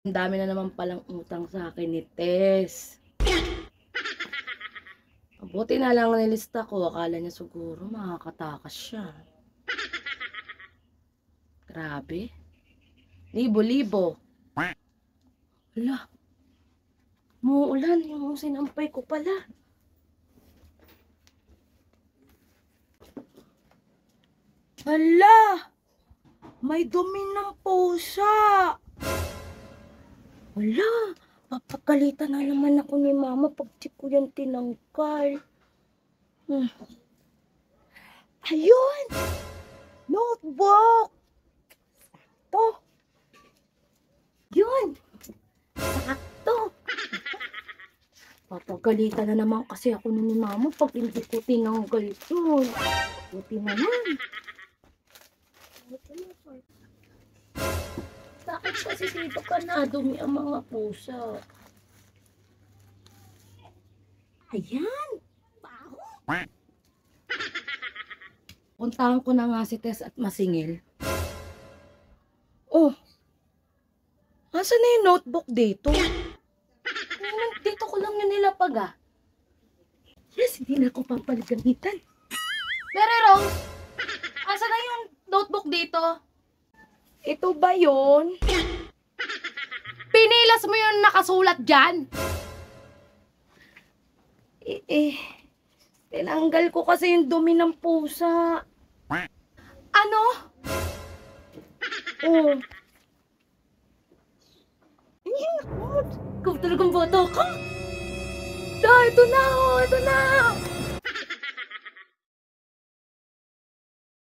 Ang dami na naman palang utang sa akin ni Tess. Buti na lang nilista ko. Akala niya siguro makakatakas siya. Grabe. Libo-libo. Hala. Muulan. Yung sinampay ko pala. Hala. May dumi ng pusa. Wala, papagalitan na naman ako ni Mama pag di ko yan tinanggal. Ayun! Notebook! Sakto! Yun! Sakto! Papagalitan na naman kasi ako ni Mama pag hindi ko tinanggal yun. Buti naman. Bakit kasi dito ka nadumi ang mga pusa? Ayan! Baho! Puntahan ko na nga si Tess at masingil. Oh! Asan na yung notebook dito? Dito ko lang yun nilapag ah. Yes, hindi na ako papagalitan. Mary Rose! Asan na yung notebook dito? Ito ba yun? Pinilas mo yung nakasulat dyan? Tinanggal ko kasi yung dumi ng pusa. Ano? Oh. Ayan ako. Ikaw talagang bata ka. Ito na.